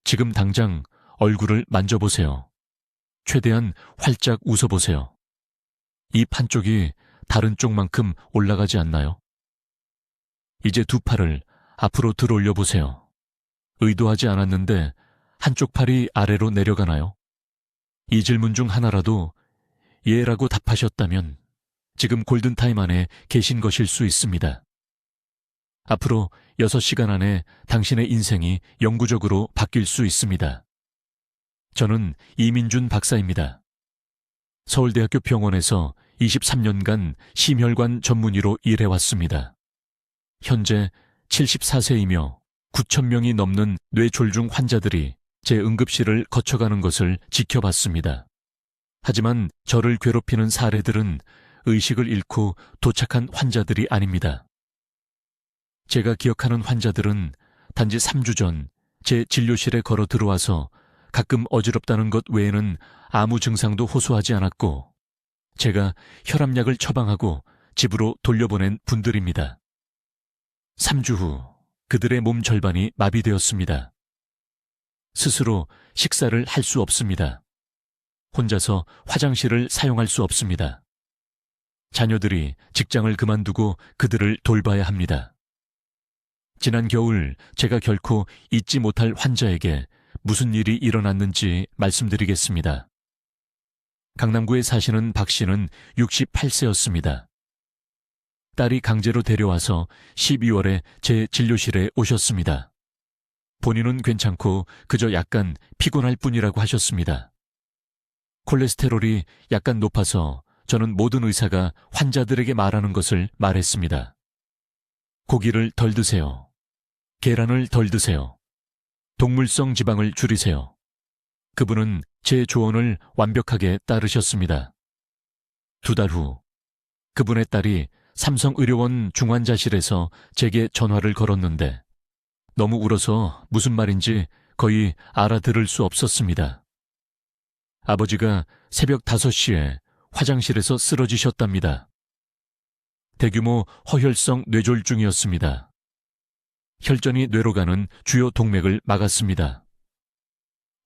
지금 당장 얼굴을 만져보세요. 최대한 활짝 웃어보세요. 입 한쪽이 다른 쪽만큼 올라가지 않나요? 이제 두 팔을 앞으로 들어올려 보세요. 의도하지 않았는데 한쪽 팔이 아래로 내려가나요? 이 질문 중 하나라도 예라고 답하셨다면 지금 골든타임 안에 계신 것일 수 있습니다. 앞으로 6시간 안에 당신의 인생이 영구적으로 바뀔 수 있습니다. 저는 이민준 박사입니다. 서울대학교 병원에서 23년간 심혈관 전문의로 일해왔습니다. 현재 74세이며 9,000명이 넘는 뇌졸중 환자들이 제 응급실을 거쳐가는 것을 지켜봤습니다. 하지만 저를 괴롭히는 사례들은 의식을 잃고 도착한 환자들이 아닙니다. 제가 기억하는 환자들은 단지 3주 전 제 진료실에 걸어 들어와서 가끔 어지럽다는 것 외에는 아무 증상도 호소하지 않았고 제가 혈압약을 처방하고 집으로 돌려보낸 분들입니다. 3주 후 그들의 몸 절반이 마비되었습니다. 스스로 식사를 할 수 없습니다. 혼자서 화장실을 사용할 수 없습니다. 자녀들이 직장을 그만두고 그들을 돌봐야 합니다. 지난 겨울 제가 결코 잊지 못할 환자에게 무슨 일이 일어났는지 말씀드리겠습니다. 강남구에 사시는 박 씨는 68세였습니다. 딸이 강제로 데려와서 12월에 제 진료실에 오셨습니다. 본인은 괜찮고 그저 약간 피곤할 뿐이라고 하셨습니다. 콜레스테롤이 약간 높아서 저는 모든 의사가 환자들에게 말하는 것을 말했습니다. 고기를 덜 드세요. 계란을 덜 드세요. 동물성 지방을 줄이세요. 그분은 제 조언을 완벽하게 따르셨습니다. 2달 후 그분의 딸이 삼성의료원 중환자실에서 제게 전화를 걸었는데 너무 울어서 무슨 말인지 거의 알아들을 수 없었습니다. 아버지가 새벽 5시에 화장실에서 쓰러지셨답니다. 대규모 허혈성 뇌졸중이었습니다. 혈전이 뇌로 가는 주요 동맥을 막았습니다.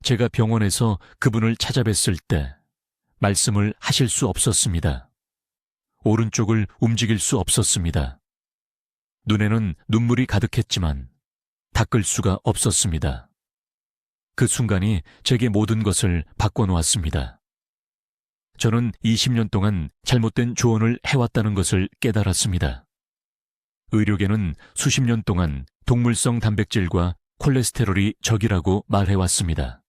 제가 병원에서 그분을 찾아뵀을 때 말씀을 하실 수 없었습니다. 오른쪽을 움직일 수 없었습니다. 눈에는 눈물이 가득했지만 닦을 수가 없었습니다. 그 순간이 제게 모든 것을 바꿔놓았습니다. 저는 20년 동안 잘못된 조언을 해왔다는 것을 깨달았습니다. 의료계는 수십 년 동안 동물성 단백질과 콜레스테롤이 적이라고 말해왔습니다.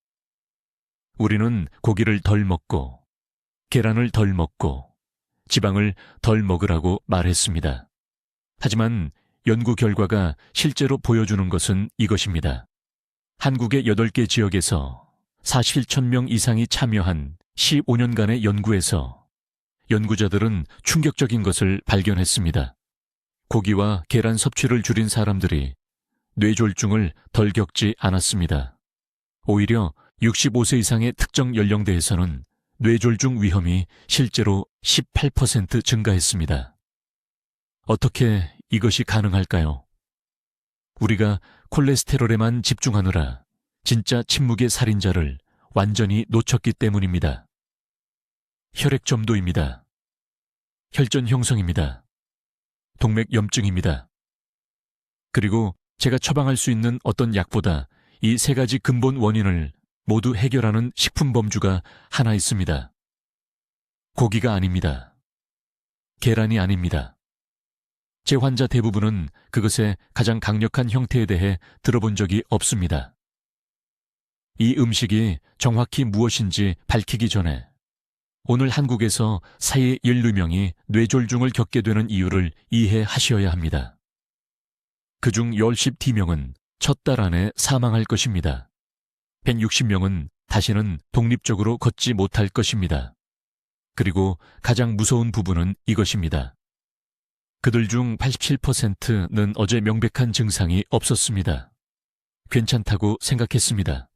우리는 고기를 덜 먹고 계란을 덜 먹고 지방을 덜 먹으라고 말했습니다. 하지만 연구 결과가 실제로 보여주는 것은 이것입니다. 한국의 8개 지역에서 47,000명 이상이 참여한 15년간의 연구에서 연구자들은 충격적인 것을 발견했습니다. 고기와 계란 섭취를 줄인 사람들이 뇌졸중을 덜 겪지 않았습니다. 오히려 65세 이상의 특정 연령대에서는 뇌졸중 위험이 실제로 18% 증가했습니다. 어떻게 이것이 가능할까요? 우리가 콜레스테롤에만 집중하느라 진짜 침묵의 살인자를 완전히 놓쳤기 때문입니다. 혈액점도입니다. 혈전 형성입니다. 동맥염증입니다. 그리고 제가 처방할 수 있는 어떤 약보다 이 3가지 근본 원인을 모두 해결하는 식품 범주가 하나 있습니다. 고기가 아닙니다. 계란이 아닙니다. 제 환자 대부분은 그것의 가장 강력한 형태에 대해 들어본 적이 없습니다. 이 음식이 정확히 무엇인지 밝히기 전에 오늘 한국에서 사이 12명이 뇌졸중을 겪게 되는 이유를 이해하셔야 합니다. 그중 10D명은 첫 달 안에 사망할 것입니다. 160명은 다시는 독립적으로 걷지 못할 것입니다. 그리고 가장 무서운 부분은 이것입니다. 그들 중 87%는 어제 명백한 증상이 없었습니다. 괜찮다고 생각했습니다.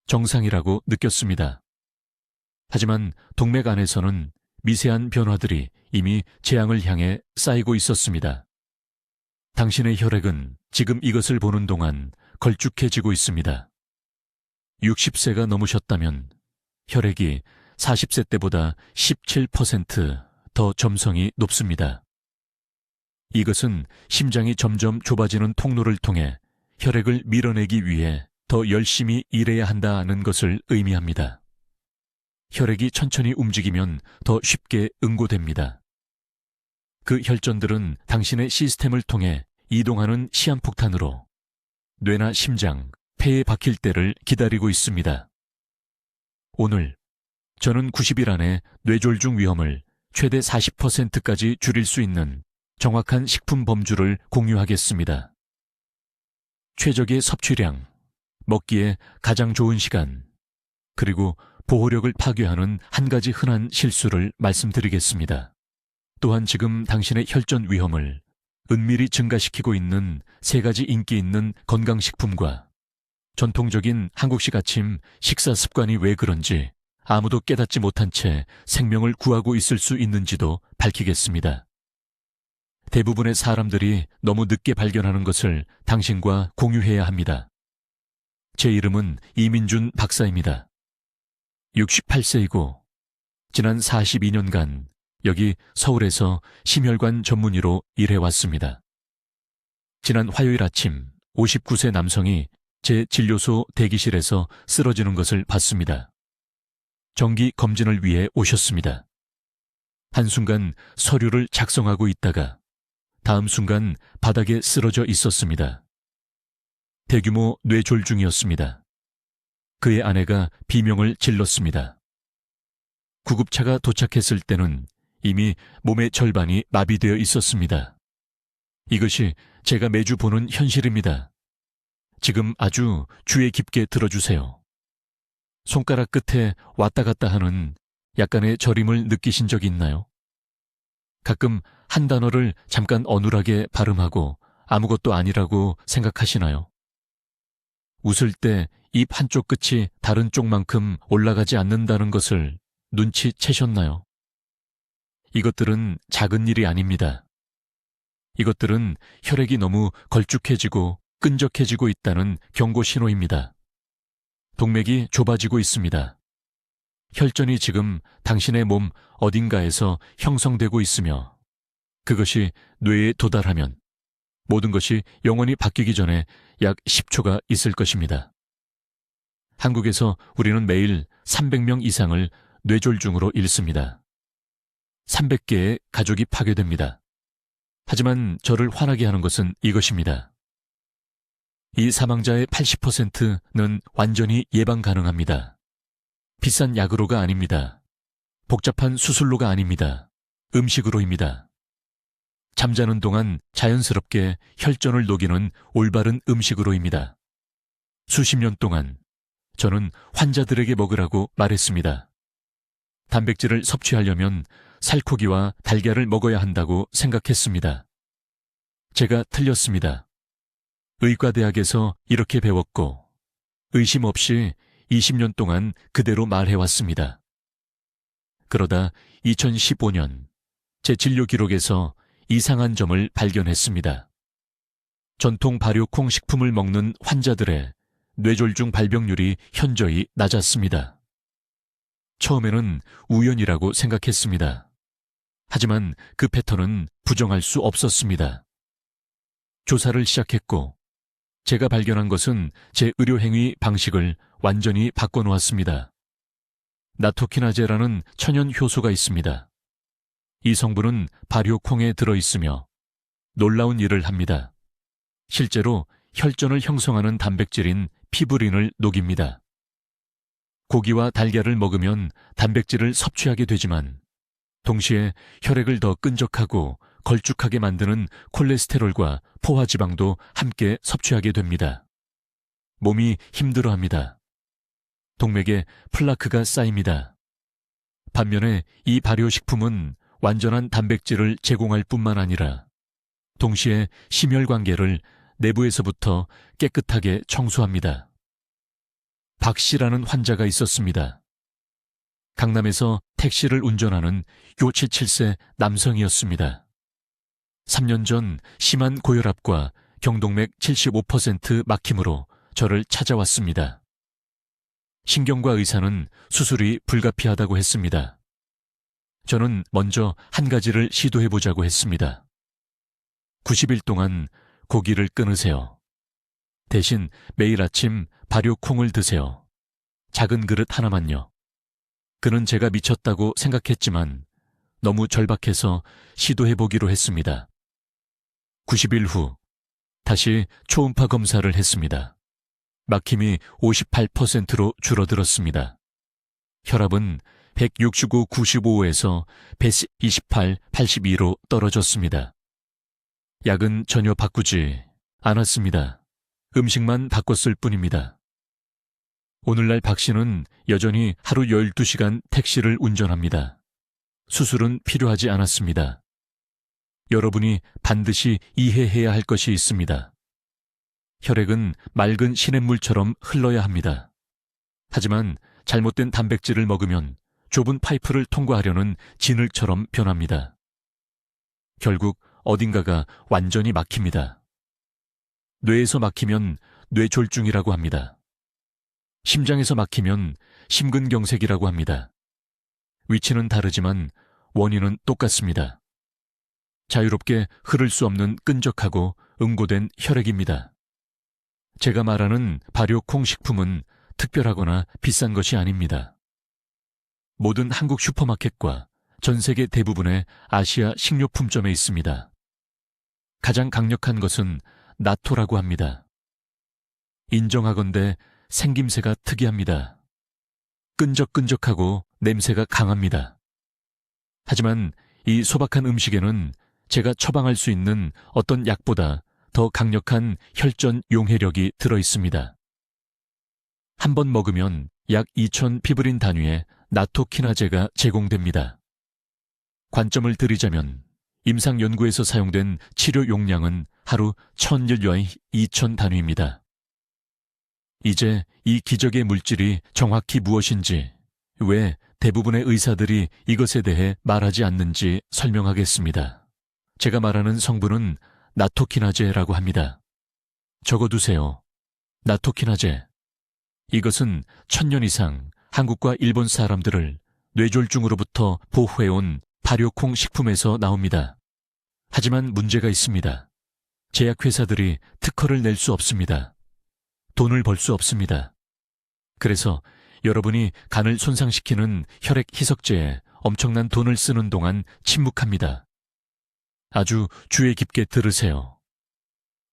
정상이라고 느꼈습니다. 하지만 동맥 안에서는 미세한 변화들이 이미 재앙을 향해 쌓이고 있었습니다. 당신의 혈액은 지금 이것을 보는 동안 걸쭉해지고 있습니다. 60세가 넘으셨다면 혈액이 40세 때보다 17% 더 점성이 높습니다. 이것은 심장이 점점 좁아지는 통로를 통해 혈액을 밀어내기 위해 더 열심히 일해야 한다는 것을 의미합니다. 혈액이 천천히 움직이면 더 쉽게 응고됩니다. 그 혈전들은 당신의 시스템을 통해 이동하는 시한폭탄으로 뇌나 심장, 폐에 박힐 때를 기다리고 있습니다. 오늘 저는 90일 안에 뇌졸중 위험을 최대 40%까지 줄일 수 있는 정확한 식품 범주를 공유하겠습니다. 최적의 섭취량, 먹기에 가장 좋은 시간, 그리고 보호력을 파괴하는 한 가지 흔한 실수를 말씀드리겠습니다. 또한 지금 당신의 혈전 위험을 은밀히 증가시키고 있는 3가지 인기 있는 건강식품과 전통적인 한국식 아침 식사 습관이 왜 그런지 아무도 깨닫지 못한 채 생명을 구하고 있을 수 있는지도 밝히겠습니다. 대부분의 사람들이 너무 늦게 발견하는 것을 당신과 공유해야 합니다. 제 이름은 이민준 박사입니다. 68세이고 지난 42년간 여기 서울에서 심혈관 전문의로 일해왔습니다. 지난 화요일 아침 59세 남성이 제 진료소 대기실에서 쓰러지는 것을 봤습니다. 정기 검진을 위해 오셨습니다. 한순간 서류를 작성하고 있다가 다음 순간 바닥에 쓰러져 있었습니다. 대규모 뇌졸중이었습니다. 그의 아내가 비명을 질렀습니다. 구급차가 도착했을 때는 이미 몸의 절반이 마비되어 있었습니다. 이것이 제가 매주 보는 현실입니다. 지금 아주 주의 깊게 들어주세요. 손가락 끝에 왔다 갔다 하는 약간의 저림을 느끼신 적 있나요? 가끔 한 단어를 잠깐 어눌하게 발음하고 아무것도 아니라고 생각하시나요? 웃을 때 입 한쪽 끝이 다른 쪽만큼 올라가지 않는다는 것을 눈치채셨나요? 이것들은 작은 일이 아닙니다. 이것들은 혈액이 너무 걸쭉해지고 끈적해지고 있다는 경고 신호입니다. 동맥이 좁아지고 있습니다. 혈전이 지금 당신의 몸 어딘가에서 형성되고 있으며 그것이 뇌에 도달하면 모든 것이 영원히 바뀌기 전에 약 10초가 있을 것입니다. 한국에서 우리는 매일 300명 이상을 뇌졸중으로 잃습니다. 300개의 가족이 파괴됩니다. 하지만 저를 화나게 하는 것은 이것입니다. 이 사망자의 80%는 완전히 예방 가능합니다. 비싼 약으로가 아닙니다. 복잡한 수술로가 아닙니다. 음식으로입니다. 잠자는 동안 자연스럽게 혈전을 녹이는 올바른 음식으로입니다. 수십 년 동안 저는 환자들에게 먹으라고 말했습니다. 단백질을 섭취하려면 살코기와 달걀을 먹어야 한다고 생각했습니다. 제가 틀렸습니다. 의과대학에서 이렇게 배웠고 의심 없이 20년 동안 그대로 말해왔습니다. 그러다 2015년 제 진료 기록에서 이상한 점을 발견했습니다. 전통 발효콩 식품을 먹는 환자들의 뇌졸중 발병률이 현저히 낮았습니다. 처음에는 우연이라고 생각했습니다. 하지만 그 패턴은 부정할 수 없었습니다. 조사를 시작했고 제가 발견한 것은 제 의료행위 방식을 완전히 바꿔놓았습니다. 나토키나제라는 천연 효소가 있습니다. 이 성분은 발효콩에 들어있으며 놀라운 일을 합니다. 실제로 혈전을 형성하는 단백질인 피브린을 녹입니다. 고기와 달걀을 먹으면 단백질을 섭취하게 되지만 동시에 혈액을 더 끈적하고 걸쭉하게 만드는 콜레스테롤과 포화지방도 함께 섭취하게 됩니다. 몸이 힘들어합니다. 동맥에 플라크가 쌓입니다. 반면에 이 발효식품은 완전한 단백질을 제공할 뿐만 아니라 동시에 심혈관계를 내부에서부터 깨끗하게 청소합니다. 박 씨라는 환자가 있었습니다. 강남에서 택시를 운전하는 77세 남성이었습니다. 3년 전 심한 고혈압과 경동맥 75% 막힘으로 저를 찾아왔습니다. 신경과 의사는 수술이 불가피하다고 했습니다. 저는 먼저 한 가지를 시도해보자고 했습니다. 90일 동안 고기를 끊으세요. 대신 매일 아침 발효콩을 드세요. 작은 그릇 하나만요. 그는 제가 미쳤다고 생각했지만 너무 절박해서 시도해보기로 했습니다. 90일 후 다시 초음파 검사를 했습니다. 막힘이 58%로 줄어들었습니다. 혈압은 165/95에서 128/82로 떨어졌습니다. 약은 전혀 바꾸지 않았습니다. 음식만 바꿨을 뿐입니다. 오늘날 박 씨는 여전히 하루 12시간 택시를 운전합니다. 수술은 필요하지 않았습니다. 여러분이 반드시 이해해야 할 것이 있습니다. 혈액은 맑은 시냇물처럼 흘러야 합니다. 하지만 잘못된 단백질을 먹으면 좁은 파이프를 통과하려는 진흙처럼 변합니다. 결국 어딘가가 완전히 막힙니다. 뇌에서 막히면 뇌졸중이라고 합니다. 심장에서 막히면 심근경색이라고 합니다. 위치는 다르지만 원인은 똑같습니다. 자유롭게 흐를 수 없는 끈적하고 응고된 혈액입니다. 제가 말하는 발효콩 식품은 특별하거나 비싼 것이 아닙니다. 모든 한국 슈퍼마켓과 전 세계 대부분의 아시아 식료품점에 있습니다. 가장 강력한 것은 나토라고 합니다. 인정하건대 생김새가 특이합니다. 끈적끈적하고 냄새가 강합니다. 하지만 이 소박한 음식에는 제가 처방할 수 있는 어떤 약보다 더 강력한 혈전 용해력이 들어있습니다. 한 번 먹으면 약 2000 피브린 단위의 나토키나제가 제공됩니다. 관점을 드리자면 임상 연구에서 사용된 치료 용량은 하루 1000일여의 2000 단위입니다. 이제 이 기적의 물질이 정확히 무엇인지, 왜 대부분의 의사들이 이것에 대해 말하지 않는지 설명하겠습니다. 제가 말하는 성분은 나토키나제라고 합니다. 적어두세요. 나토키나제. 이것은 1000년 이상 한국과 일본 사람들을 뇌졸중으로부터 보호해온 발효콩 식품에서 나옵니다. 하지만 문제가 있습니다. 제약회사들이 특허를 낼 수 없습니다. 돈을 벌 수 없습니다. 그래서 여러분이 간을 손상시키는 혈액 희석제에 엄청난 돈을 쓰는 동안 침묵합니다. 아주 주의 깊게 들으세요.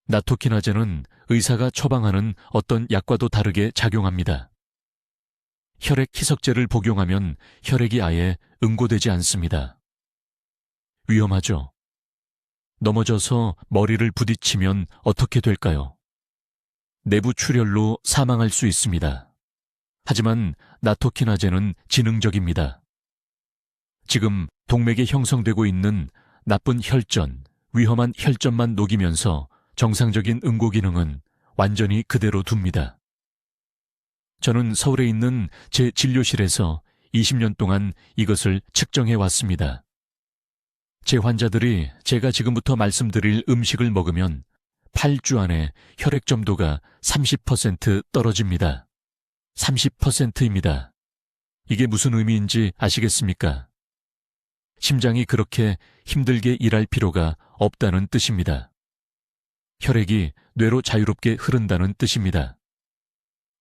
나토키나제는 의사가 처방하는 어떤 약과도 다르게 작용합니다. 혈액 희석제를 복용하면 혈액이 아예 응고되지 않습니다. 위험하죠? 넘어져서 머리를 부딪히면 어떻게 될까요? 내부 출혈로 사망할 수 있습니다. 하지만 나토키나제는 지능적입니다. 지금 동맥에 형성되고 있는 나쁜 혈전, 위험한 혈전만 녹이면서 정상적인 응고 기능은 완전히 그대로 둡니다. 저는 서울에 있는 제 진료실에서 20년 동안 이것을 측정해 왔습니다. 제 환자들이 제가 지금부터 말씀드릴 음식을 먹으면 8주 안에 혈액 점도가 30% 떨어집니다. 30%입니다. 이게 무슨 의미인지 아시겠습니까? 심장이 그렇게 힘들게 일할 필요가 없다는 뜻입니다. 혈액이 뇌로 자유롭게 흐른다는 뜻입니다.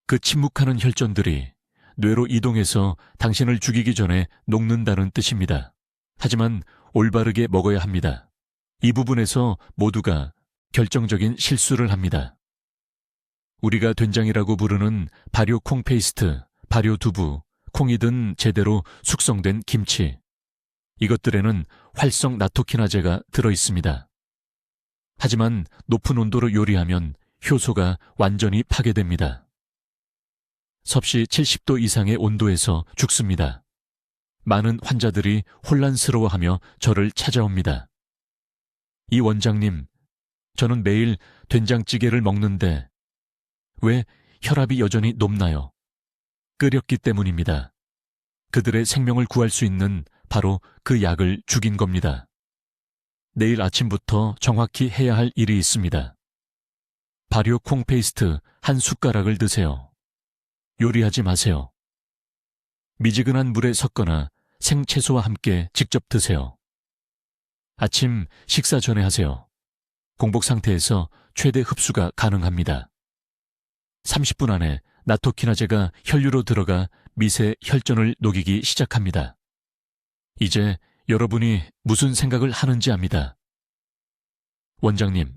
그 침묵하는 혈전들이 뇌로 이동해서 당신을 죽이기 전에 녹는다는 뜻입니다. 하지만 올바르게 먹어야 합니다. 이 부분에서 모두가 결정적인 실수를 합니다. 우리가 된장이라고 부르는 발효 콩 페이스트, 발효 두부, 콩이 든 제대로 숙성된 김치, 이것들에는 활성 나토키나제가 들어있습니다. 하지만 높은 온도로 요리하면 효소가 완전히 파괴됩니다. 섭씨 70도 이상의 온도에서 죽습니다. 많은 환자들이 혼란스러워하며 저를 찾아옵니다. 이 원장님, 저는 매일 된장찌개를 먹는데 왜 혈압이 여전히 높나요? 끓였기 때문입니다. 그들의 생명을 구할 수 있는 바로 그 약을 죽인 겁니다. 내일 아침부터 정확히 해야 할 일이 있습니다. 발효 콩 페이스트 한 숟가락을 드세요. 요리하지 마세요. 미지근한 물에 섞거나 생채소와 함께 직접 드세요. 아침 식사 전에 하세요. 공복 상태에서 최대 흡수가 가능합니다. 30분 안에 나토키나제가 혈류로 들어가 미세 혈전을 녹이기 시작합니다. 이제 여러분이 무슨 생각을 하는지 압니다. 원장님,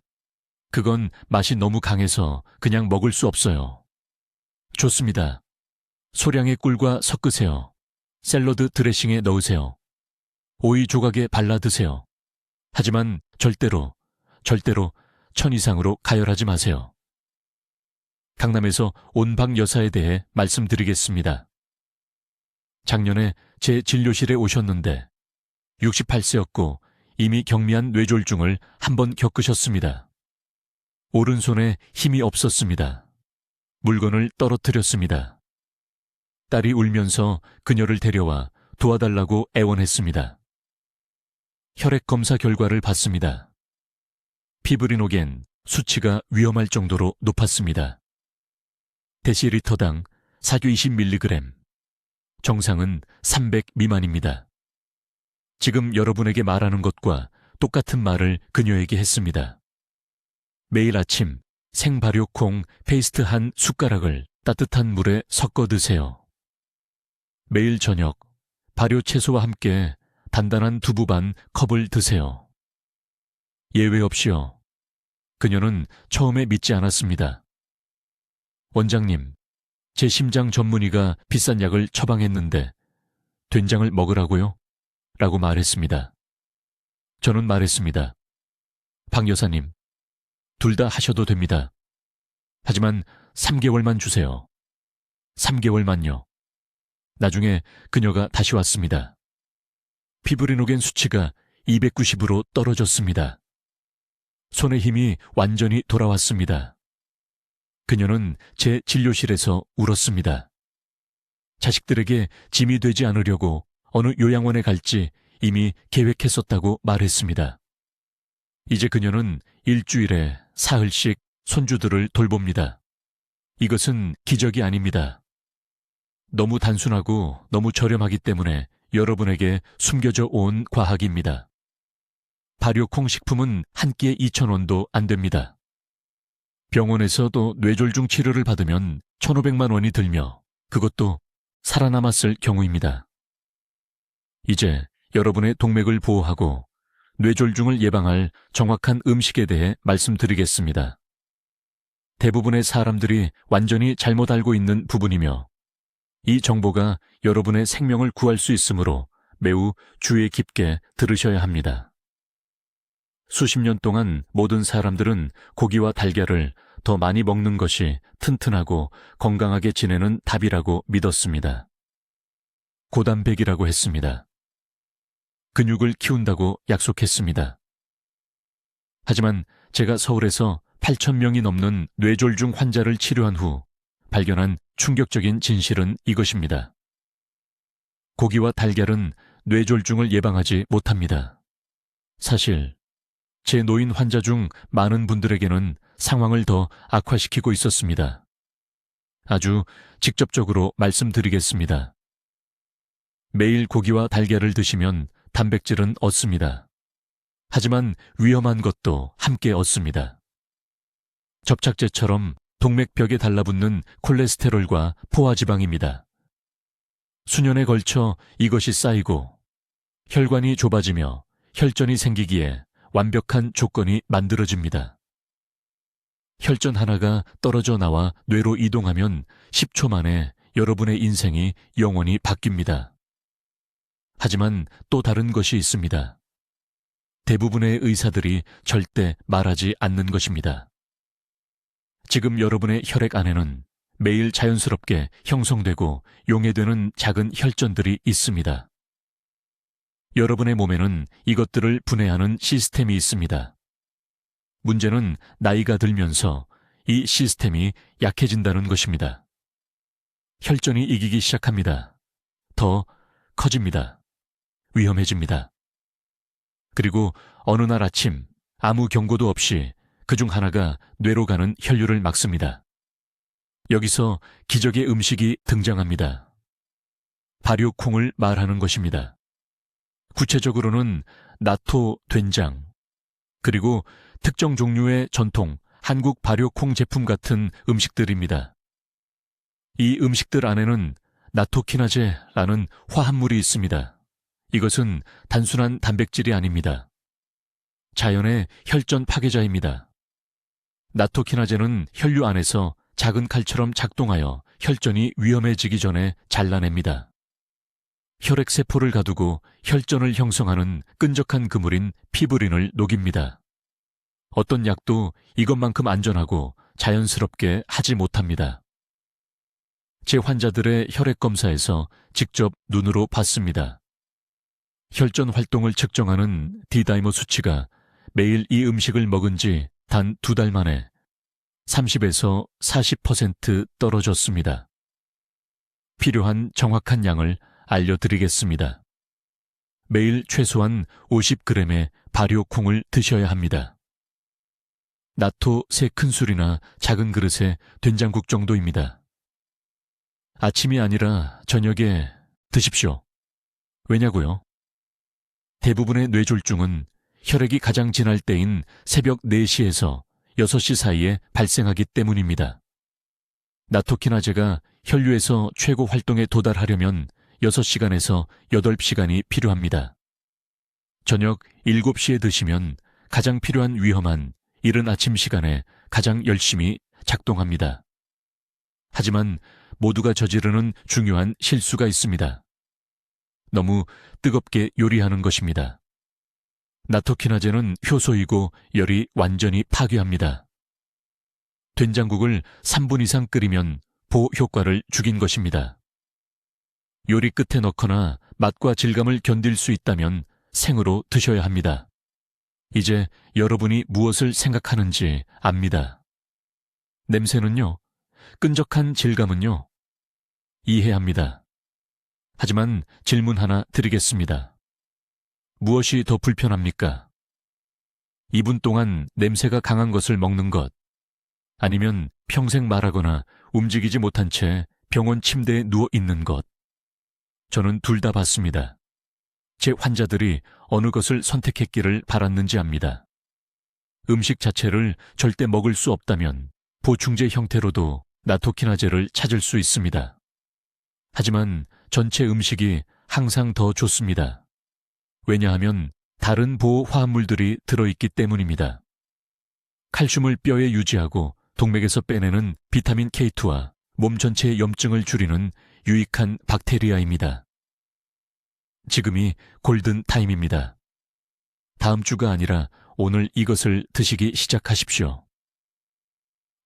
그건 맛이 너무 강해서 그냥 먹을 수 없어요. 좋습니다. 소량의 꿀과 섞으세요. 샐러드 드레싱에 넣으세요. 오이 조각에 발라 드세요. 하지만 절대로 1000 이상으로 가열하지 마세요. 강남에서 온방 여사에 대해 말씀드리겠습니다. 작년에 제 진료실에 오셨는데 68세였고 이미 경미한 뇌졸중을 한번 겪으셨습니다. 오른손에 힘이 없었습니다. 물건을 떨어뜨렸습니다. 딸이 울면서 그녀를 데려와 도와달라고 애원했습니다. 혈액 검사 결과를 봤습니다. 피브리노겐 수치가 위험할 정도로 높았습니다. 데시리터당 사규 20mg, 정상은 300 미만입니다. 지금 여러분에게 말하는 것과 똑같은 말을 그녀에게 했습니다. 매일 아침 생발효콩 페이스트 한 숟가락을 따뜻한 물에 섞어 드세요. 매일 저녁 발효 채소와 함께 단단한 두부 반 컵을 드세요. 예외 없이요. 그녀는 처음에 믿지 않았습니다. 원장님, 제 심장 전문의가 비싼 약을 처방했는데 된장을 먹으라고요? 라고 말했습니다. 저는 말했습니다. 박 여사님, 둘 다 하셔도 됩니다. 하지만 3개월만 주세요. 3개월만요. 나중에 그녀가 다시 왔습니다. 피브리노겐 수치가 290으로 떨어졌습니다. 손의 힘이 완전히 돌아왔습니다. 그녀는 제 진료실에서 울었습니다. 자식들에게 짐이 되지 않으려고 어느 요양원에 갈지 이미 계획했었다고 말했습니다. 이제 그녀는 일주일에 사흘씩 손주들을 돌봅니다. 이것은 기적이 아닙니다. 너무 단순하고 너무 저렴하기 때문에 여러분에게 숨겨져 온 과학입니다. 발효콩 식품은 한 끼에 2,000원도 안 됩니다. 병원에서도 뇌졸중 치료를 받으면 1,500만 원이 들며 그것도 살아남았을 경우입니다. 이제 여러분의 동맥을 보호하고 뇌졸중을 예방할 정확한 음식에 대해 말씀드리겠습니다. 대부분의 사람들이 완전히 잘못 알고 있는 부분이며 이 정보가 여러분의 생명을 구할 수 있으므로 매우 주의 깊게 들으셔야 합니다. 수십 년 동안 모든 사람들은 고기와 달걀을 더 많이 먹는 것이 튼튼하고 건강하게 지내는 답이라고 믿었습니다. 고단백이라고 했습니다. 근육을 키운다고 약속했습니다. 하지만 제가 서울에서 8,000명이 넘는 뇌졸중 환자를 치료한 후 발견한 충격적인 진실은 이것입니다. 고기와 달걀은 뇌졸중을 예방하지 못합니다. 사실 제 노인 환자 중 많은 분들에게는 상황을 더 악화시키고 있었습니다. 아주 직접적으로 말씀드리겠습니다. 매일 고기와 달걀을 드시면 단백질은 얻습니다. 하지만 위험한 것도 함께 얻습니다. 접착제처럼 동맥벽에 달라붙는 콜레스테롤과 포화지방입니다. 수년에 걸쳐 이것이 쌓이고 혈관이 좁아지며 혈전이 생기기에 완벽한 조건이 만들어집니다. 혈전 하나가 떨어져 나와 뇌로 이동하면 10초 만에 여러분의 인생이 영원히 바뀝니다. 하지만 또 다른 것이 있습니다. 대부분의 의사들이 절대 말하지 않는 것입니다. 지금 여러분의 혈액 안에는 매일 자연스럽게 형성되고 용해되는 작은 혈전들이 있습니다. 여러분의 몸에는 이것들을 분해하는 시스템이 있습니다. 문제는 나이가 들면서 이 시스템이 약해진다는 것입니다. 혈전이 이기기 시작합니다. 더 커집니다. 위험해집니다. 그리고 어느 날 아침 아무 경고도 없이 그중 하나가 뇌로 가는 혈류를 막습니다. 여기서 기적의 음식이 등장합니다. 발효콩을 말하는 것입니다. 구체적으로는 나토 된장, 그리고 특정 종류의 전통 한국 발효콩 제품 같은 음식들입니다. 이 음식들 안에는 나토키나제라는 화합물이 있습니다. 이것은 단순한 단백질이 아닙니다. 자연의 혈전 파괴자입니다. 나토키나제는 혈류 안에서 작은 칼처럼 작동하여 혈전이 위험해지기 전에 잘라냅니다. 혈액세포를 가두고 혈전을 형성하는 끈적한 그물인 피브린을 녹입니다. 어떤 약도 이것만큼 안전하고 자연스럽게 하지 못합니다. 제 환자들의 혈액 검사에서 직접 눈으로 봤습니다. 혈전 활동을 측정하는 D다이머 수치가 매일 이 음식을 먹은 지 단 2달 만에 30에서 40% 떨어졌습니다. 필요한 정확한 양을 알려드리겠습니다. 매일 최소한 50g의 발효콩을 드셔야 합니다. 나토 3큰술이나 작은 그릇에 된장국 정도입니다. 아침이 아니라 저녁에 드십시오. 왜냐고요? 대부분의 뇌졸중은 혈액이 가장 진할 때인 새벽 4시에서 6시 사이에 발생하기 때문입니다. 나토키나제가 혈류에서 최고 활동에 도달하려면 6시간에서 8시간이 필요합니다. 저녁 7시에 드시면 가장 필요한 위험한 이른 아침 시간에 가장 열심히 작동합니다. 하지만 모두가 저지르는 중요한 실수가 있습니다. 너무 뜨겁게 요리하는 것입니다. 나토키나제는 효소이고 열이 완전히 파괴합니다. 된장국을 3분 이상 끓이면 보 효과를 죽인 것입니다. 요리 끝에 넣거나 맛과 질감을 견딜 수 있다면 생으로 드셔야 합니다. 이제 여러분이 무엇을 생각하는지 압니다. 냄새는요? 끈적한 질감은요? 이해합니다. 하지만 질문 하나 드리겠습니다. 무엇이 더 불편합니까? 2분 동안 냄새가 강한 것을 먹는 것, 아니면 평생 말하거나 움직이지 못한 채 병원 침대에 누워 있는 것. 저는 둘 다 봤습니다. 제 환자들이 어느 것을 선택했기를 바랐는지 압니다. 음식 자체를 절대 먹을 수 없다면 보충제 형태로도 나토키나제를 찾을 수 있습니다. 하지만 전체 음식이 항상 더 좋습니다. 왜냐하면 다른 보호 화합물들이 들어있기 때문입니다. 칼슘을 뼈에 유지하고 동맥에서 빼내는 비타민 K2와 몸 전체의 염증을 줄이는 유익한 박테리아입니다. 지금이 골든 타임입니다. 다음 주가 아니라 오늘 이것을 드시기 시작하십시오.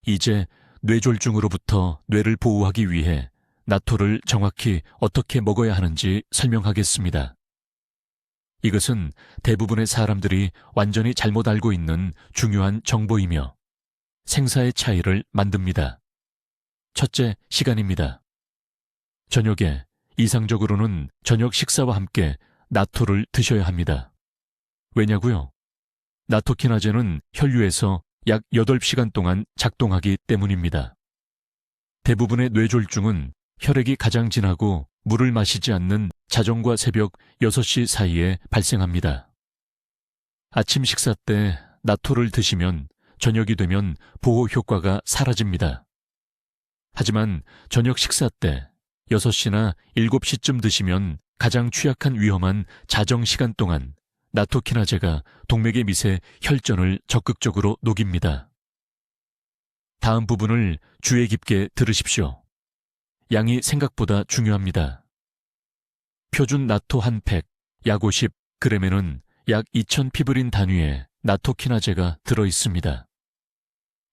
이제 뇌졸중으로부터 뇌를 보호하기 위해 나토를 정확히 어떻게 먹어야 하는지 설명하겠습니다. 이것은 대부분의 사람들이 완전히 잘못 알고 있는 중요한 정보이며 생사의 차이를 만듭니다. 첫째, 시간입니다. 저녁에 이상적으로는 저녁 식사와 함께 나토를 드셔야 합니다. 왜냐고요? 나토키나제는 혈류에서 약 8시간 동안 작동하기 때문입니다. 대부분의 뇌졸중은 혈액이 가장 진하고 물을 마시지 않는 자정과 새벽 6시 사이에 발생합니다. 아침 식사 때 나토를 드시면 저녁이 되면 보호 효과가 사라집니다. 하지만 저녁 식사 때 6시나 7시쯤 드시면 가장 취약한 위험한 자정 시간 동안 나토키나제가 동맥의 밑에 혈전을 적극적으로 녹입니다. 다음 부분을 주의 깊게 들으십시오. 양이 생각보다 중요합니다. 표준 나토 한 팩, 약 50g에는 약 2000 피브린 단위의 나토키나제가 들어있습니다.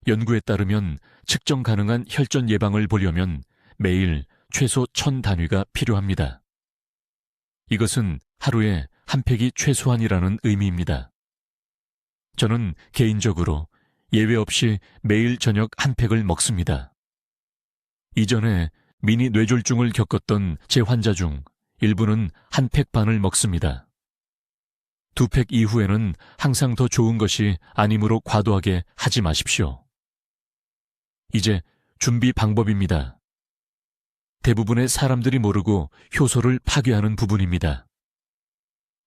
연구에 따르면 측정 가능한 혈전 예방을 보려면 매일 최소 1000 단위가 필요합니다. 이것은 하루에 한 팩이 최소한이라는 의미입니다. 저는 개인적으로 예외 없이 매일 저녁 한 팩을 먹습니다. 이전에 미니 뇌졸중을 겪었던 제 환자 중 일부는 한 팩 반을 먹습니다. 2팩 이후에는 항상 더 좋은 것이 아니므로 과도하게 하지 마십시오. 이제 준비 방법입니다. 대부분의 사람들이 모르고 효소를 파괴하는 부분입니다.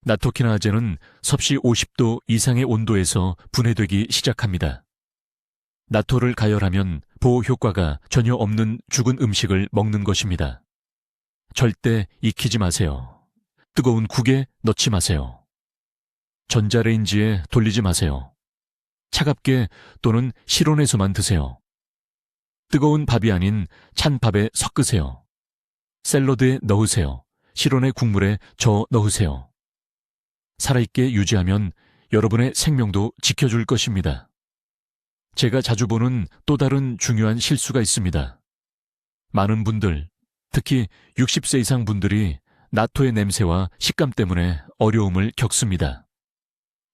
나토키나제는 섭씨 50도 이상의 온도에서 분해되기 시작합니다. 나토를 가열하면 보호 효과가 전혀 없는 죽은 음식을 먹는 것입니다. 절대 익히지 마세요. 뜨거운 국에 넣지 마세요. 전자레인지에 돌리지 마세요. 차갑게 또는 실온에서만 드세요. 뜨거운 밥이 아닌 찬 밥에 섞으세요. 샐러드에 넣으세요. 실온의 국물에 저어 넣으세요. 살아있게 유지하면 여러분의 생명도 지켜줄 것입니다. 제가 자주 보는 또 다른 중요한 실수가 있습니다. 많은 분들, 특히 60세 이상 분들이 나토의 냄새와 식감 때문에 어려움을 겪습니다.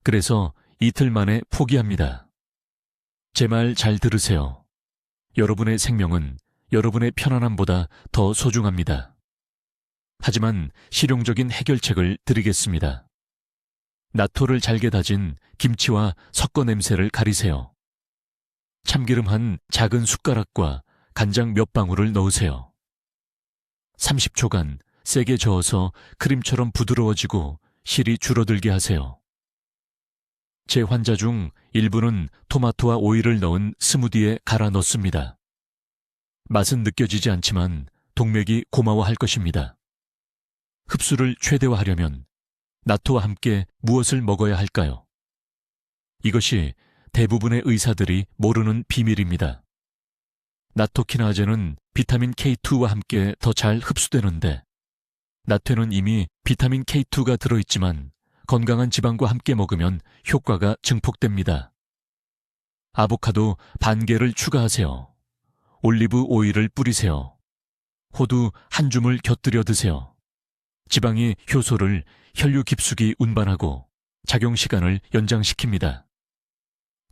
그래서 이틀 만에 포기합니다. 제 말 잘 들으세요. 여러분의 생명은 여러분의 편안함보다 더 소중합니다. 하지만 실용적인 해결책을 드리겠습니다. 나토를 잘게 다진 김치와 섞어 냄새를 가리세요. 참기름 한 작은 숟가락과 간장 몇 방울을 넣으세요. 30초간 세게 저어서 크림처럼 부드러워지고 실이 줄어들게 하세요. 제 환자 중 일부는 토마토와 오이를 넣은 스무디에 갈아 넣습니다. 맛은 느껴지지 않지만 동맥이 고마워할 것입니다. 흡수를 최대화하려면 나토와 함께 무엇을 먹어야 할까요? 이것이 대부분의 의사들이 모르는 비밀입니다. 나토키나제는 비타민 K2와 함께 더 잘 흡수되는데 나토에는 이미 비타민 K2가 들어있지만 건강한 지방과 함께 먹으면 효과가 증폭됩니다. 아보카도 반 개를 추가하세요. 올리브 오일을 뿌리세요. 호두 한 줌을 곁들여 드세요. 지방이 효소를 혈류 깊숙이 운반하고 작용 시간을 연장시킵니다.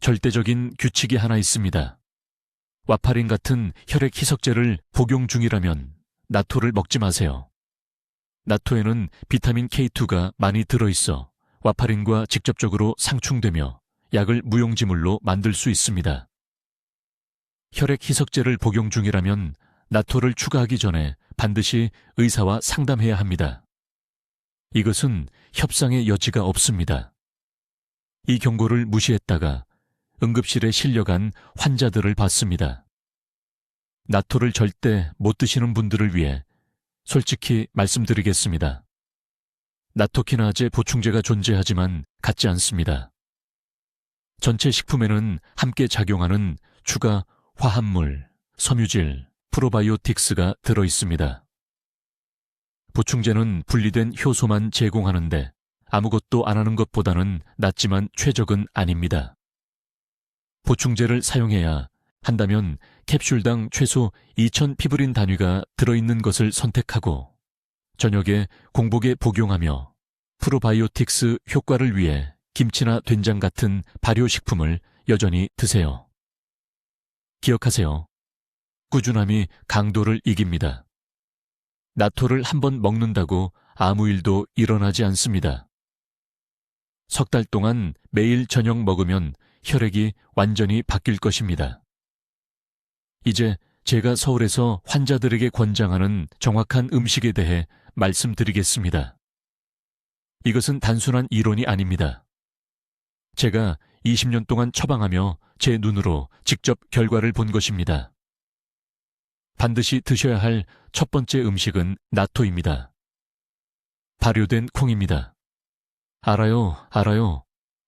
절대적인 규칙이 하나 있습니다. 와파린 같은 혈액 희석제를 복용 중이라면 나토를 먹지 마세요. 나토에는 비타민 K2가 많이 들어있어 와파린과 직접적으로 상충되며 약을 무용지물로 만들 수 있습니다. 혈액 희석제를 복용 중이라면 나토를 추가하기 전에 반드시 의사와 상담해야 합니다. 이것은 협상의 여지가 없습니다. 이 경고를 무시했다가 응급실에 실려간 환자들을 봤습니다. 나토를 절대 못 드시는 분들을 위해 솔직히 말씀드리겠습니다. 나토키나제 보충제가 존재하지만 같지 않습니다. 전체 식품에는 함께 작용하는 추가 화합물, 섬유질, 프로바이오틱스가 들어있습니다. 보충제는 분리된 효소만 제공하는데 아무것도 안 하는 것보다는 낫지만 최적은 아닙니다. 보충제를 사용해야 한다면 캡슐당 최소 2000 피브린 단위가 들어있는 것을 선택하고 저녁에 공복에 복용하며 프로바이오틱스 효과를 위해 김치나 된장 같은 발효식품을 여전히 드세요. 기억하세요. 꾸준함이 강도를 이깁니다. 나토를 한번 먹는다고 아무 일도 일어나지 않습니다. 석 달 동안 매일 저녁 먹으면 혈액이 완전히 바뀔 것입니다. 이제 제가 서울에서 환자들에게 권장하는 정확한 음식에 대해 말씀드리겠습니다. 이것은 단순한 이론이 아닙니다. 제가 20년 동안 처방하며 제 눈으로 직접 결과를 본 것입니다. 반드시 드셔야 할 첫 번째 음식은 나토입니다. 발효된 콩입니다. 알아요.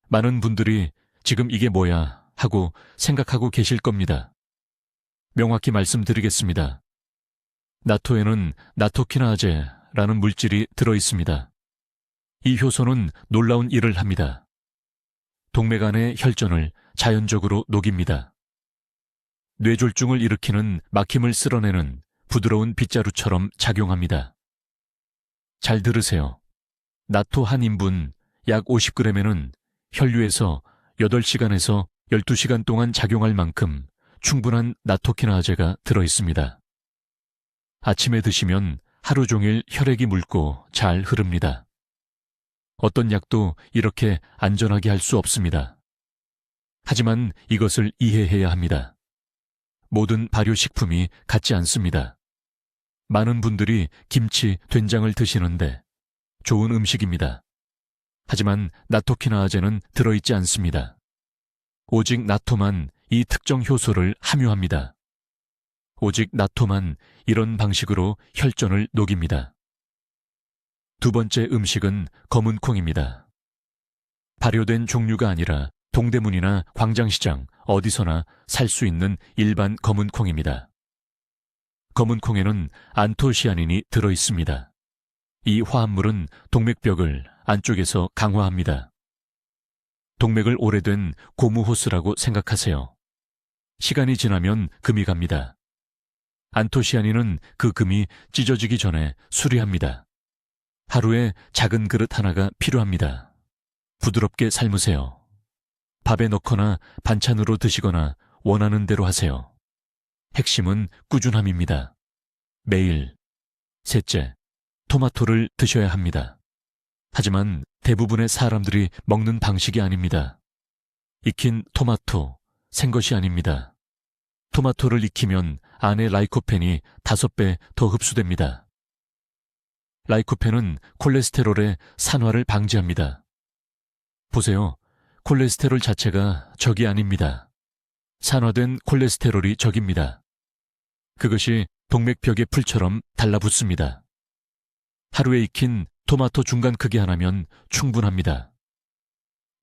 많은 분들이 지금 이게 뭐야 하고 생각하고 계실 겁니다. 명확히 말씀드리겠습니다. 나토에는 나토키나제라는 물질이 들어있습니다. 이 효소는 놀라운 일을 합니다. 동맥 안의 혈전을 자연적으로 녹입니다. 뇌졸중을 일으키는 막힘을 쓸어내는 부드러운 빗자루처럼 작용합니다. 잘 들으세요. 나토 한 인분 약 50g에는 혈류에서 8시간에서 12시간 동안 작용할 만큼 충분한 나토키나제가 들어있습니다. 아침에 드시면 하루 종일 혈액이 묽고 잘 흐릅니다. 어떤 약도 이렇게 안전하게 할 수 없습니다. 하지만 이것을 이해해야 합니다. 모든 발효식품이 같지 않습니다. 많은 분들이 김치, 된장을 드시는데 좋은 음식입니다. 하지만 나토키나아제는 들어있지 않습니다. 오직 나토만 이 특정 효소를 함유합니다. 오직 나토만 이런 방식으로 혈전을 녹입니다. 두 번째 음식은 검은 콩입니다. 발효된 종류가 아니라 동대문이나 광장시장 어디서나 살 수 있는 일반 검은 콩입니다. 검은 콩에는 안토시아닌이 들어있습니다. 이 화합물은 동맥벽을 안쪽에서 강화합니다. 동맥을 오래된 고무호스라고 생각하세요. 시간이 지나면 금이 갑니다. 안토시아닌은 그 금이 찢어지기 전에 수리합니다. 하루에 작은 그릇 하나가 필요합니다. 부드럽게 삶으세요. 밥에 넣거나 반찬으로 드시거나 원하는 대로 하세요. 핵심은 꾸준함입니다. 매일. 셋째, 토마토를 드셔야 합니다. 하지만 대부분의 사람들이 먹는 방식이 아닙니다. 익힌 토마토, 생것이 아닙니다. 토마토를 익히면 안에 라이코펜이 5배 더 흡수됩니다. 라이코펜은 콜레스테롤의 산화를 방지합니다. 보세요. 콜레스테롤 자체가 적이 아닙니다. 산화된 콜레스테롤이 적입니다. 그것이 동맥벽의 풀처럼 달라붙습니다. 하루에 익힌 토마토 중간 크기 하나면 충분합니다.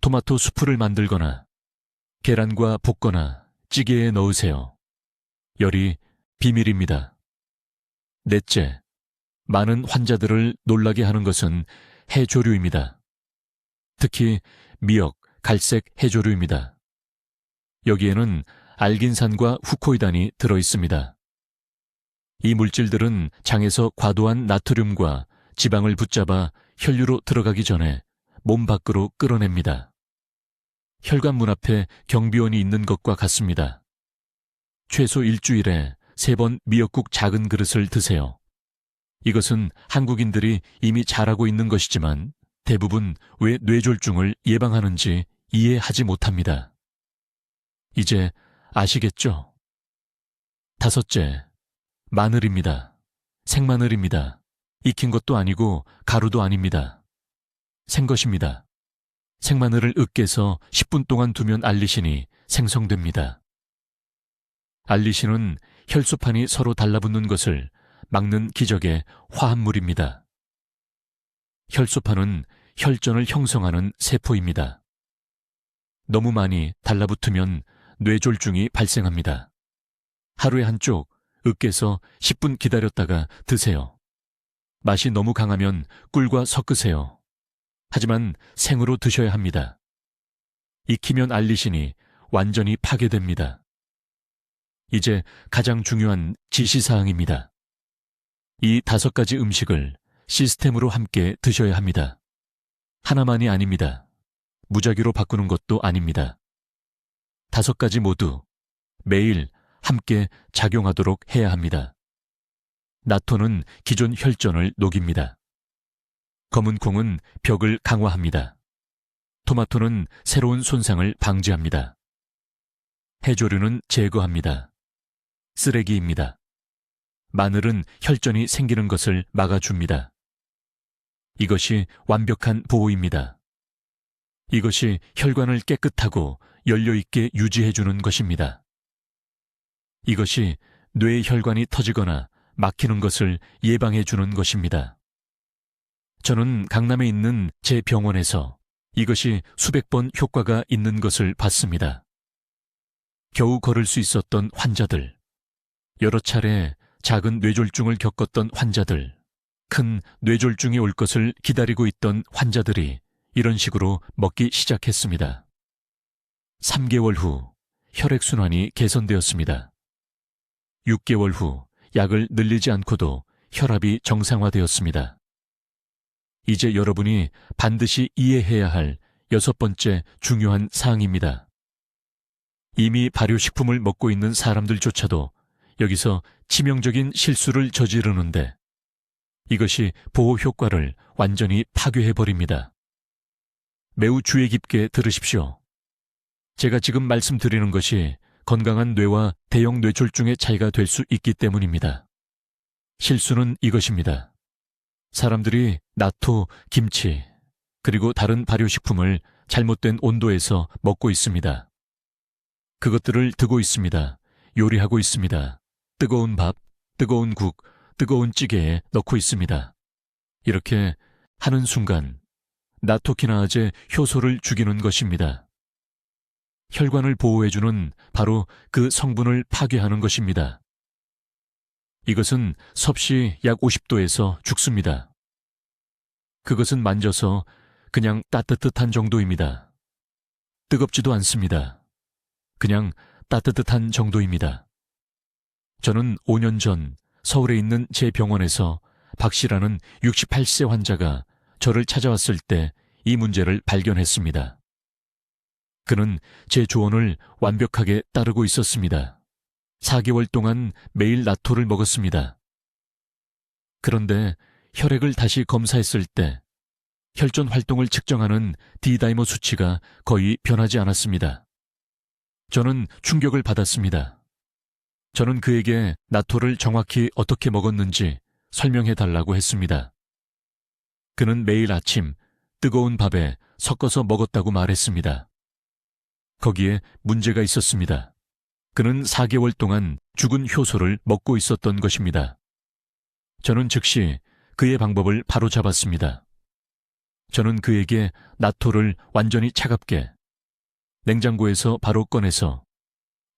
토마토 수프를 만들거나 계란과 볶거나 찌개에 넣으세요. 열이 비밀입니다. 넷째, 많은 환자들을 놀라게 하는 것은 해조류입니다. 특히 미역, 갈색 해조류입니다. 여기에는 알긴산과 후코이단이 들어있습니다. 이 물질들은 장에서 과도한 나트륨과 지방을 붙잡아 혈류로 들어가기 전에 몸 밖으로 끌어냅니다. 혈관문 앞에 경비원이 있는 것과 같습니다. 최소 일주일에 3번 미역국 작은 그릇을 드세요. 이것은 한국인들이 이미 잘하고 있는 것이지만 대부분 왜 뇌졸중을 예방하는지 이해하지 못합니다. 이제 아시겠죠? 다섯째, 마늘입니다. 생마늘입니다. 익힌 것도 아니고 가루도 아닙니다. 생것입니다. 생마늘을 으깨서 10분 동안 두면 알리신이 생성됩니다. 알리신은 혈소판이 서로 달라붙는 것을 막는 기적의 화합물입니다. 혈소판은 혈전을 형성하는 세포입니다. 너무 많이 달라붙으면 뇌졸중이 발생합니다. 하루에 한쪽 으깨서 10분 기다렸다가 드세요. 맛이 너무 강하면 꿀과 섞으세요. 하지만 생으로 드셔야 합니다. 익히면 알리신이 완전히 파괴됩니다. 이제 가장 중요한 지시사항입니다. 이 5가지 음식을 시스템으로 함께 드셔야 합니다. 하나만이 아닙니다. 무작위로 바꾸는 것도 아닙니다. 5가지 모두 매일 함께 작용하도록 해야 합니다. 나토는 기존 혈전을 녹입니다. 검은 콩은 벽을 강화합니다. 토마토는 새로운 손상을 방지합니다. 해조류는 제거합니다. 쓰레기입니다. 마늘은 혈전이 생기는 것을 막아줍니다. 이것이 완벽한 보호입니다. 이것이 혈관을 깨끗하고 연료있게 유지해주는 것입니다. 이것이 뇌 혈관이 터지거나 막히는 것을 예방해주는 것입니다. 저는 강남에 있는 제 병원에서 이것이 수백 번 효과가 있는 것을 봤습니다. 겨우 걸을 수 있었던 환자들, 여러 차례 작은 뇌졸중을 겪었던 환자들, 큰 뇌졸중이 올 것을 기다리고 있던 환자들이 이런 식으로 먹기 시작했습니다. 3개월 후 혈액순환이 개선되었습니다. 6개월 후 약을 늘리지 않고도 혈압이 정상화되었습니다. 이제 여러분이 반드시 이해해야 할 6번째 중요한 사항입니다. 이미 발효식품을 먹고 있는 사람들조차도 여기서 치명적인 실수를 저지르는데 이것이 보호 효과를 완전히 파괴해버립니다. 매우 주의 깊게 들으십시오. 제가 지금 말씀드리는 것이 건강한 뇌와 대형 뇌졸중의 차이가 될 수 있기 때문입니다. 실수는 이것입니다. 사람들이 나토, 김치, 그리고 다른 발효식품을 잘못된 온도에서 먹고 있습니다. 그것들을 드고 있습니다. 요리하고 있습니다. 뜨거운 밥, 뜨거운 국, 뜨거운 찌개에 넣고 있습니다. 이렇게 하는 순간 나토키나아제 효소를 죽이는 것입니다. 혈관을 보호해주는 바로 그 성분을 파괴하는 것입니다. 이것은 섭씨 약 50도에서 죽습니다. 그것은 만져서 그냥 따뜻한 정도입니다. 뜨겁지도 않습니다. 그냥 따뜻한 정도입니다. 저는 5년 전 서울에 있는 제 병원에서 박 씨라는 68세 환자가 저를 찾아왔을 때 이 문제를 발견했습니다. 그는 제 조언을 완벽하게 따르고 있었습니다. 4개월 동안 매일 나토를 먹었습니다. 그런데 혈액을 다시 검사했을 때 혈전 활동을 측정하는 D다이모 수치가 거의 변하지 않았습니다. 저는 충격을 받았습니다. 저는 그에게 나토를 정확히 어떻게 먹었는지 설명해 달라고 했습니다. 그는 매일 아침 뜨거운 밥에 섞어서 먹었다고 말했습니다. 거기에 문제가 있었습니다. 그는 4개월 동안 죽은 효소를 먹고 있었던 것입니다. 저는 즉시 그의 방법을 바로 잡았습니다. 저는 그에게 나토를 완전히 차갑게 냉장고에서 바로 꺼내서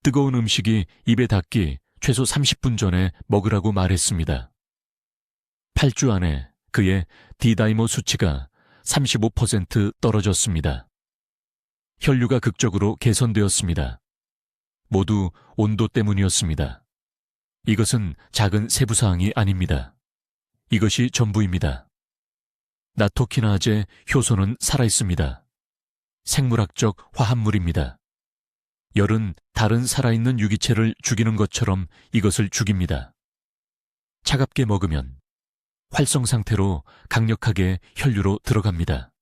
뜨거운 음식이 입에 닿기 최소 30분 전에 먹으라고 말했습니다. 8주 안에 그의 D다이모 수치가 35% 떨어졌습니다. 혈류가 극적으로 개선되었습니다. 모두 온도 때문이었습니다. 이것은 작은 세부사항이 아닙니다. 이것이 전부입니다. 나토키나아제 효소는 살아있습니다. 생물학적 화합물입니다. 열은 다른 살아있는 유기체를 죽이는 것처럼 이것을 죽입니다. 차갑게 먹으면 활성 상태로 강력하게 혈류로 들어갑니다.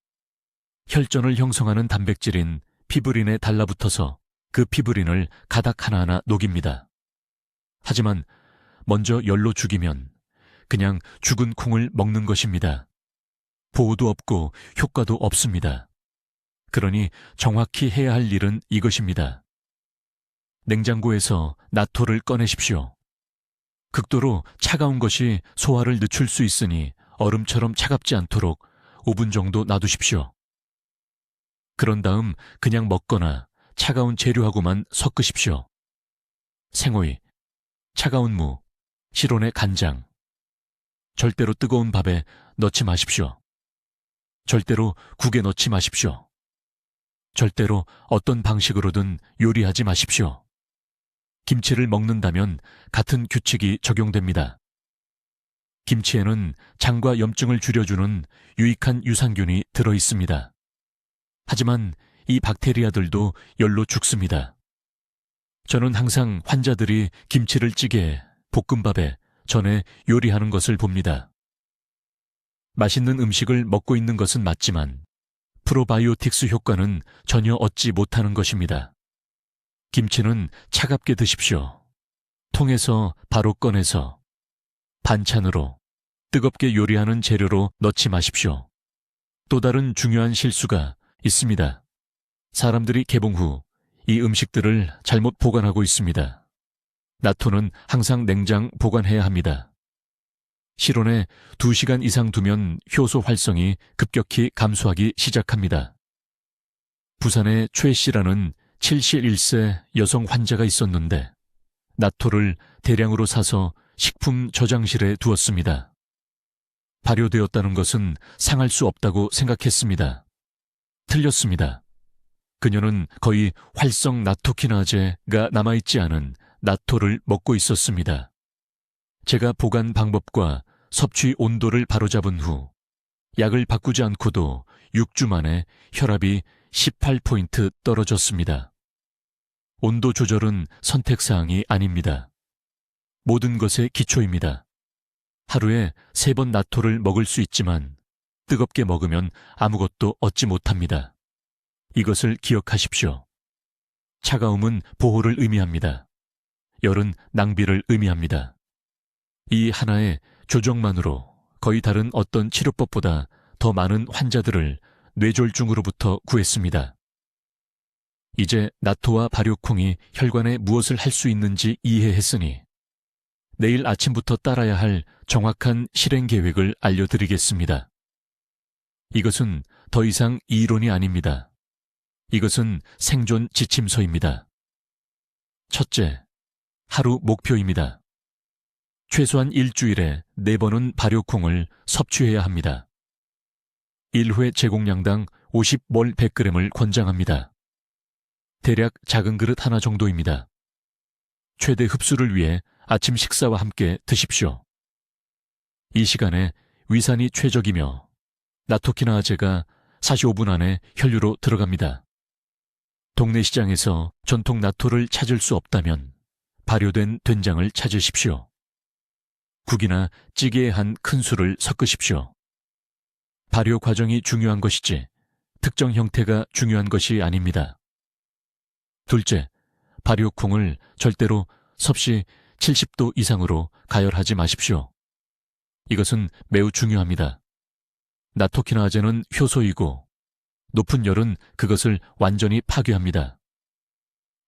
혈전을 형성하는 단백질인 피브린에 달라붙어서 그 피브린을 가닥 하나하나 녹입니다. 하지만 먼저 열로 죽이면 그냥 죽은 콩을 먹는 것입니다. 보호도 없고 효과도 없습니다. 그러니 정확히 해야 할 일은 이것입니다. 냉장고에서 나토를 꺼내십시오. 극도로 차가운 것이 소화를 늦출 수 있으니 얼음처럼 차갑지 않도록 5분 정도 놔두십시오. 그런 다음 그냥 먹거나 차가운 재료하고만 섞으십시오. 생오이, 차가운 무, 실온의 간장. 절대로 뜨거운 밥에 넣지 마십시오. 절대로 국에 넣지 마십시오. 절대로 어떤 방식으로든 요리하지 마십시오. 김치를 먹는다면 같은 규칙이 적용됩니다. 김치에는 장과 염증을 줄여주는 유익한 유산균이 들어 있습니다. 하지만 이 박테리아들도 열로 죽습니다. 저는 항상 환자들이 김치를 찌개에, 볶음밥에, 전에 요리하는 것을 봅니다. 맛있는 음식을 먹고 있는 것은 맞지만 프로바이오틱스 효과는 전혀 얻지 못하는 것입니다. 김치는 차갑게 드십시오. 통에서 바로 꺼내서 반찬으로 뜨겁게 요리하는 재료로 넣지 마십시오. 또 다른 중요한 실수가 있습니다. 사람들이 개봉 후 이 음식들을 잘못 보관하고 있습니다. 나토는 항상 냉장 보관해야 합니다. 실온에 2시간 이상 두면 효소 활성이 급격히 감소하기 시작합니다. 부산에 최 씨라는 71세 여성 환자가 있었는데 나토를 대량으로 사서 식품 저장실에 두었습니다. 발효되었다는 것은 상할 수 없다고 생각했습니다. 틀렸습니다. 그녀는 거의 활성 나토키나제가 남아있지 않은 나토를 먹고 있었습니다. 제가 보관 방법과 섭취 온도를 바로잡은 후 약을 바꾸지 않고도 6주 만에 혈압이 18포인트 떨어졌습니다. 온도 조절은 선택사항이 아닙니다. 모든 것의 기초입니다. 하루에 3번 나토를 먹을 수 있지만 뜨겁게 먹으면 아무것도 얻지 못합니다. 이것을 기억하십시오. 차가움은 보호를 의미합니다. 열은 낭비를 의미합니다. 이 하나의 조정만으로 거의 다른 어떤 치료법보다 더 많은 환자들을 뇌졸중으로부터 구했습니다. 이제 나토와 발효콩이 혈관에 무엇을 할 수 있는지 이해했으니 내일 아침부터 따라야 할 정확한 실행 계획을 알려드리겠습니다. 이것은 더 이상 이론이 아닙니다. 이것은 생존 지침서입니다. 첫째, 하루 목표입니다. 최소한 일주일에 4번은 발효콩을 섭취해야 합니다. 1회 제공량당 50몰 100g을 권장합니다. 대략 작은 그릇 하나 정도입니다. 최대 흡수를 위해 아침 식사와 함께 드십시오. 이 시간에 위산이 최적이며 나토키나아제가 45분 안에 혈류로 들어갑니다. 동네 시장에서 전통 나토를 찾을 수 없다면 발효된 된장을 찾으십시오. 국이나 찌개에 한 큰술을 섞으십시오. 발효 과정이 중요한 것이지 특정 형태가 중요한 것이 아닙니다. 둘째, 발효콩을 절대로 섭씨 70도 이상으로 가열하지 마십시오. 이것은 매우 중요합니다. 나토키나아제는 효소이고 높은 열은 그것을 완전히 파괴합니다.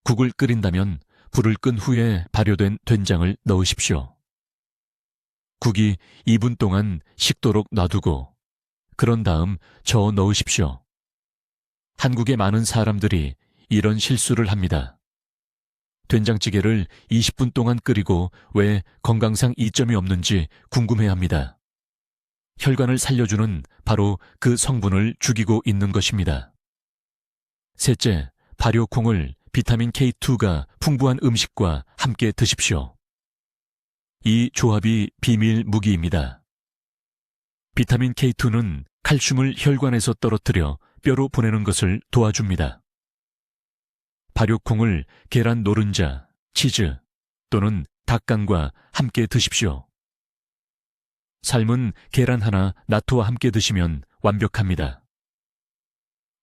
국을 끓인다면 불을 끈 후에 발효된 된장을 넣으십시오. 국이 2분 동안 식도록 놔두고 그런 다음 저어 넣으십시오. 한국의 많은 사람들이 이런 실수를 합니다. 된장찌개를 20분 동안 끓이고 왜 건강상 이점이 없는지 궁금해합니다. 혈관을 살려주는 바로 그 성분을 죽이고 있는 것입니다. 셋째, 발효콩을 비타민 K2가 풍부한 음식과 함께 드십시오. 이 조합이 비밀 무기입니다. 비타민 K2는 칼슘을 혈관에서 떨어뜨려 뼈로 보내는 것을 도와줍니다. 발효콩을 계란 노른자, 치즈 또는 닭간과 함께 드십시오. 삶은 계란 하나 나토와 함께 드시면 완벽합니다.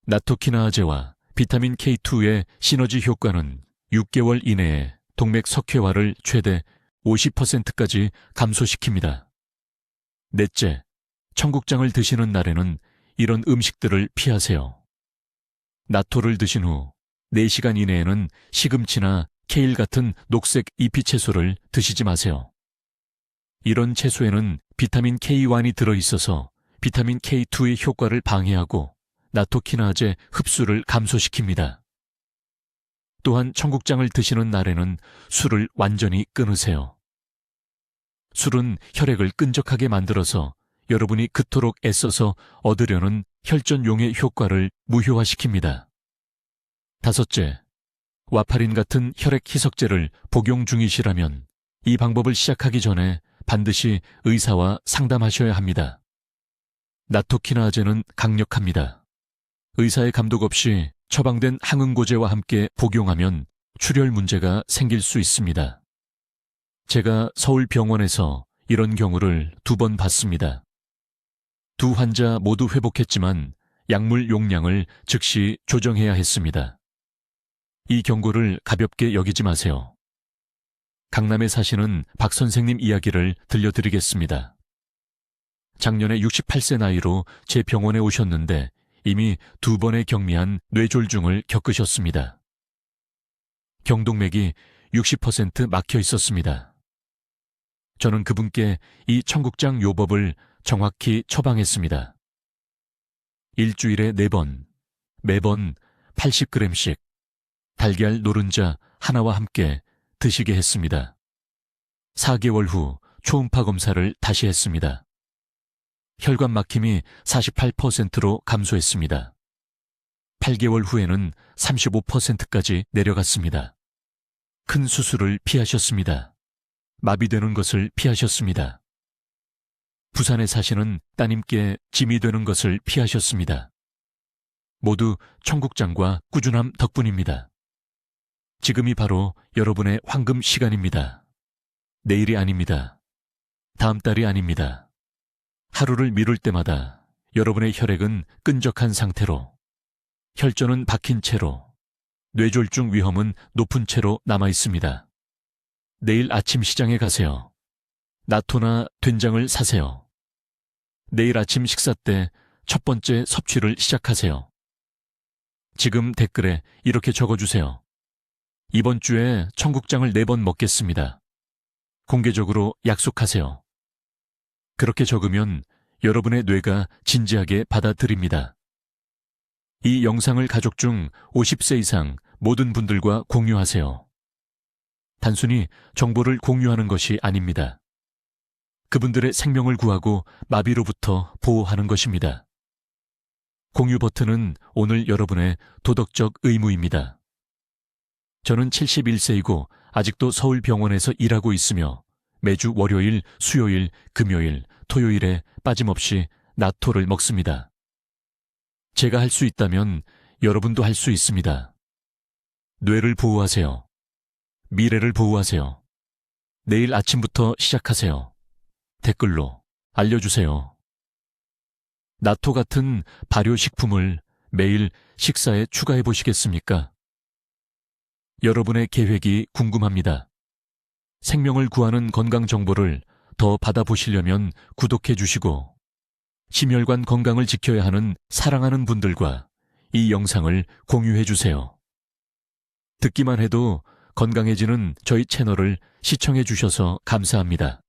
나토키나아제와 비타민 K2의 시너지 효과는 6개월 이내에 동맥 석회화를 최대 50%까지 감소시킵니다. 넷째, 청국장을 드시는 날에는 이런 음식들을 피하세요. 나토를 드신 후 4시간 이내에는 시금치나 케일 같은 녹색 잎이 채소를 드시지 마세요. 이런 채소에는 비타민 K1이 들어있어서 비타민 K2의 효과를 방해하고 나토키나아제 흡수를 감소시킵니다. 또한 청국장을 드시는 날에는 술을 완전히 끊으세요. 술은 혈액을 끈적하게 만들어서 여러분이 그토록 애써서 얻으려는 혈전용의 효과를 무효화시킵니다. 다섯째, 와파린 같은 혈액 희석제를 복용 중이시라면 이 방법을 시작하기 전에 반드시 의사와 상담하셔야 합니다. 나토키나아제는 강력합니다. 의사의 감독 없이 처방된 항응고제와 함께 복용하면 출혈 문제가 생길 수 있습니다. 제가 서울병원에서 이런 경우를 2번 봤습니다. 2 환자 모두 회복했지만 약물 용량을 즉시 조정해야 했습니다. 이 경고를 가볍게 여기지 마세요. 강남에 사시는 박 선생님 이야기를 들려드리겠습니다. 작년에 68세 나이로 제 병원에 오셨는데 이미 2번의 경미한 뇌졸중을 겪으셨습니다. 경동맥이 60% 막혀 있었습니다. 저는 그분께 이 청국장 요법을 정확히 처방했습니다. 일주일에 4번, 매번 80g씩 달걀 노른자 하나와 함께 드시게 했습니다. 4개월 후 초음파 검사를 다시 했습니다. 혈관 막힘이 48%로 감소했습니다. 8개월 후에는 35%까지 내려갔습니다. 큰 수술을 피하셨습니다. 마비되는 것을 피하셨습니다. 부산에 사시는 따님께 짐이 되는 것을 피하셨습니다. 모두 청국장과 꾸준함 덕분입니다. 지금이 바로 여러분의 황금 시간입니다. 내일이 아닙니다. 다음 달이 아닙니다. 하루를 미룰 때마다 여러분의 혈액은 끈적한 상태로, 혈전은 박힌 채로, 뇌졸중 위험은 높은 채로 남아 있습니다. 내일 아침 시장에 가세요. 나토나 된장을 사세요. 내일 아침 식사 때 첫 번째 섭취를 시작하세요. 지금 댓글에 이렇게 적어주세요. 이번 주에 청국장을 4번 먹겠습니다. 공개적으로 약속하세요. 그렇게 적으면 여러분의 뇌가 진지하게 받아들입니다. 이 영상을 가족 중 50세 이상 모든 분들과 공유하세요. 단순히 정보를 공유하는 것이 아닙니다. 그분들의 생명을 구하고 마비로부터 보호하는 것입니다. 공유 버튼은 오늘 여러분의 도덕적 의무입니다. 저는 71세이고 아직도 서울병원에서 일하고 있으며 매주 월요일, 수요일, 금요일, 토요일에 빠짐없이 나토를 먹습니다. 제가 할 수 있다면 여러분도 할 수 있습니다. 뇌를 보호하세요. 미래를 보호하세요. 내일 아침부터 시작하세요. 댓글로 알려주세요. 나토 같은 발효식품을 매일 식사에 추가해 보시겠습니까? 여러분의 계획이 궁금합니다. 생명을 구하는 건강 정보를 더 받아보시려면 구독해 주시고 심혈관 건강을 지켜야 하는 사랑하는 분들과 이 영상을 공유해 주세요. 듣기만 해도 건강해지는 저희 채널을 시청해 주셔서 감사합니다.